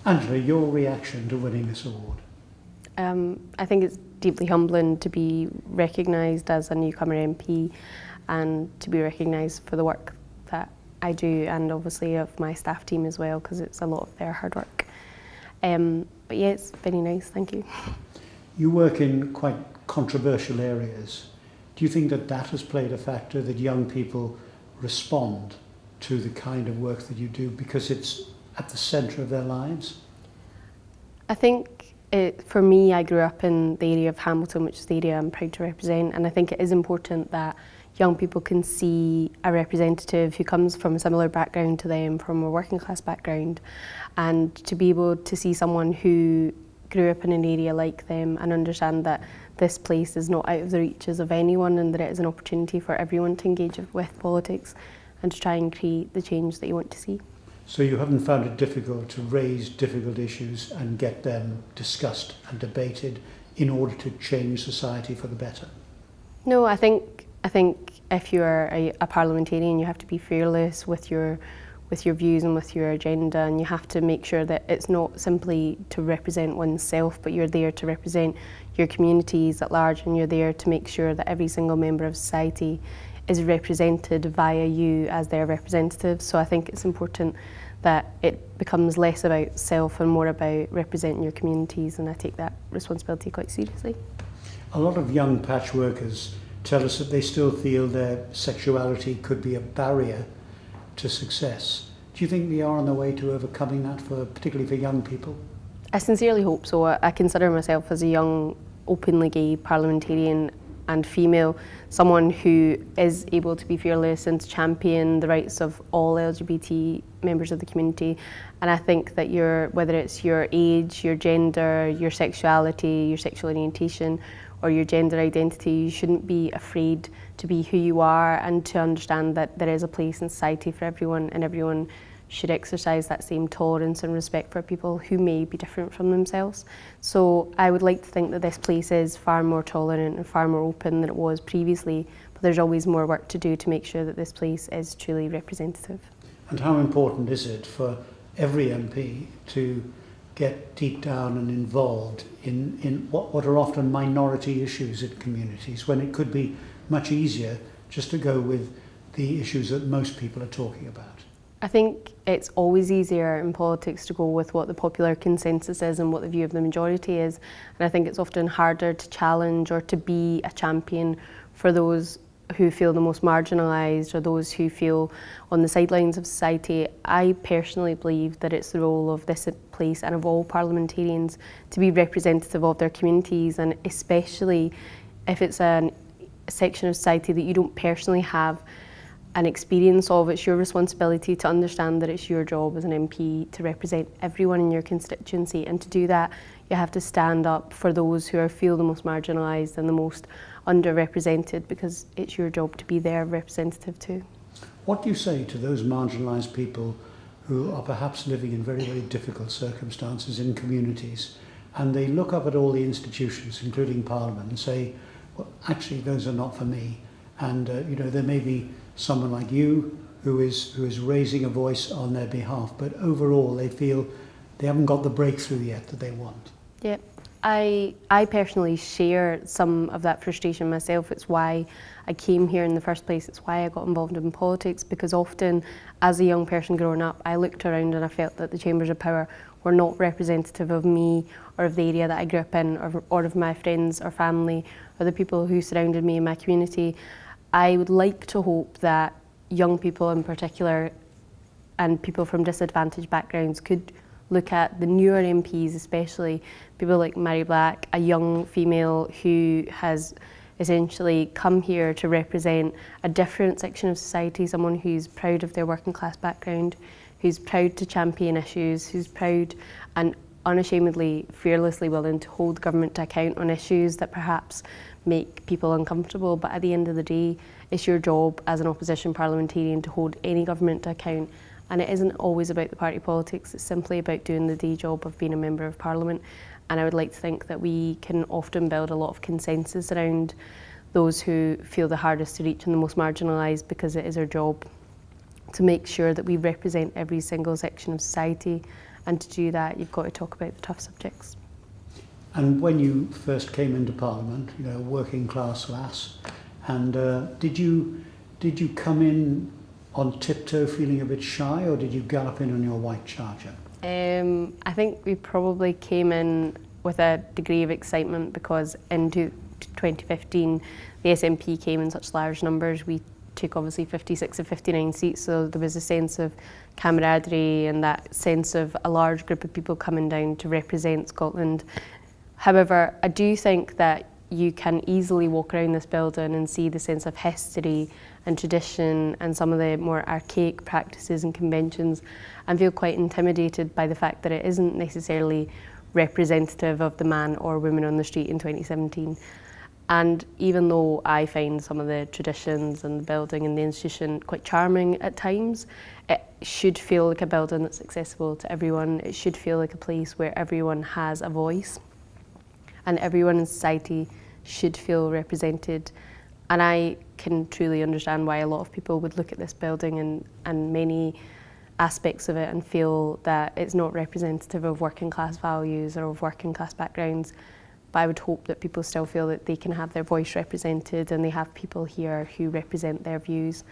Angela, your reaction to winning this award? I think it's deeply humbling to be recognised as a newcomer MP and to be recognised for the work that I do, and obviously of my staff team as well, because it's a lot of their hard work. But yeah, it's very nice, thank you. You work in quite controversial areas. Do you think that that has played a factor, that young people respond to the kind of work that you do because it's at the centre of their lives? I think for me, I grew up in the area of Hamilton, which is the area I'm proud to represent, and I think it is important that young people can see a representative who comes from a similar background to them, from a working class background, and to be able to see someone who grew up in an area like them and understand that this place is not out of the reaches of anyone and that it is an opportunity for everyone to engage with politics and to try and create the change that you want to see. So you haven't found it difficult to raise difficult issues and get them discussed and debated in order to change society for the better? No, I think if you're a parliamentarian, you have to be fearless with your views and with your agenda, and you have to make sure that it's not simply to represent oneself, but you're there to represent your communities at large, and you're there to make sure that every single member of society is represented via you as their representative. So I think it's important that it becomes less about self and more about representing your communities, and I take that responsibility quite seriously. A lot of young patchworkers tell us that they still feel their sexuality could be a barrier to success. Do you think they are on the way to overcoming that, particularly for young people? I sincerely hope so. I consider myself as a young, openly gay parliamentarian and female, someone who is able to be fearless and to champion the rights of all LGBT members of the community. And I think that whether it's your age, your gender, your sexuality, your sexual orientation, or your gender identity, you shouldn't be afraid to be who you are and to understand that there is a place in society for everyone, and everyone should exercise that same tolerance and respect for people who may be different from themselves. So I would like to think that this place is far more tolerant and far more open than it was previously, but there's always more work to do to make sure that this place is truly representative. And how important is it for every MP to get deep down and involved in what are often minority issues in communities, when it could be much easier just to go with the issues that most people are talking about? I think it's always easier in politics to go with what the popular consensus is and what the view of the majority is. And I think it's often harder to challenge or to be a champion for those who feel the most marginalised or those who feel on the sidelines of society. I personally believe that it's the role of this place and of all parliamentarians to be representative of their communities, and especially if it's a section of society that you don't personally have an experience of, it's your responsibility to understand that it's your job as an MP to represent everyone in your constituency, and to do that you have to stand up for those who feel the most marginalised and the most underrepresented, because it's your job to be their representative too. What do you say to those marginalised people who are perhaps living in very, very difficult circumstances in communities, and they look up at all the institutions, including Parliament, and say, well, actually those are not for me, and there may be someone like you who is raising a voice on their behalf, but overall they feel they haven't got the breakthrough yet that they want? Yeah, I personally share some of that frustration myself. It's why I came here in the first place. It's why I got involved in politics, because often as a young person growing up, I looked around and I felt that the chambers of power were not representative of me or of the area that I grew up in, or of my friends or family or the people who surrounded me in my community. I would like to hope that young people in particular and people from disadvantaged backgrounds could look at the newer MPs, especially people like Mary Black, a young female who has essentially come here to represent a different section of society, someone who's proud of their working class background, who's proud to champion issues, who's proud and unashamedly, fearlessly willing to hold government to account on issues that perhaps make people uncomfortable. But at the end of the day, it's your job as an opposition parliamentarian to hold any government to account. And it isn't always about the party politics, it's simply about doing the day job of being a member of Parliament. And I would like to think that we can often build a lot of consensus around those who feel the hardest to reach and the most marginalised, because it is our job to make sure that we represent every single section of society And to do that, you've got to talk about the tough subjects. And when you first came into Parliament, you know, working class lass, and did you come in on tiptoe feeling a bit shy, or did you gallop in on your white charger? I think we probably came in with a degree of excitement because in 2015 the SNP came in such large numbers. We took obviously 56 of 59 seats, so there was a sense of camaraderie and that sense of a large group of people coming down to represent Scotland. However, I do think that you can easily walk around this building and see the sense of history and tradition and some of the more archaic practices and conventions, and feel quite intimidated by the fact that it isn't necessarily representative of the man or woman on the street in 2017. And even though I find some of the traditions and the building and the institution quite charming at times, it should feel like a building that's accessible to everyone. It should feel like a place where everyone has a voice and everyone in society should feel represented. And I can truly understand why a lot of people would look at this building and many aspects of it and feel that it's not representative of working class values or of working class backgrounds. But I would hope that people still feel that they can have their voice represented and they have people here who represent their views,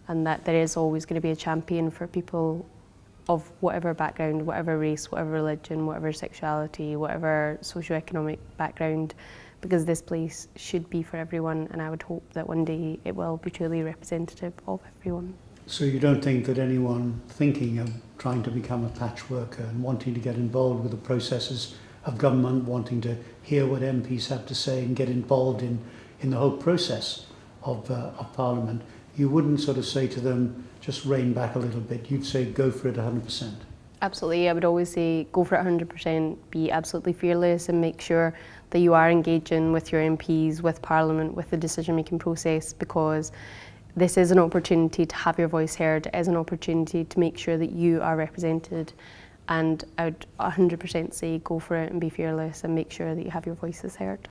and that there is always going to be a champion for people of whatever background, whatever race, whatever religion, whatever sexuality, whatever socioeconomic background, because this place should be for everyone, and I would hope that one day it will be truly representative of everyone. So you don't think that anyone thinking of trying to become a patchworker and wanting to get involved with the processes of government, wanting to hear what MPs have to say and get involved in the whole process of Parliament, you wouldn't sort of say to them, just rein back a little bit, you'd say go for it 100%? Absolutely, I would always say go for it 100%, be absolutely fearless and make sure that you are engaging with your MPs, with Parliament, with the decision-making process, because this is an opportunity to have your voice heard. It is an opportunity to make sure that you are represented, and I would 100% say go for it and be fearless and make sure that you have your voices heard.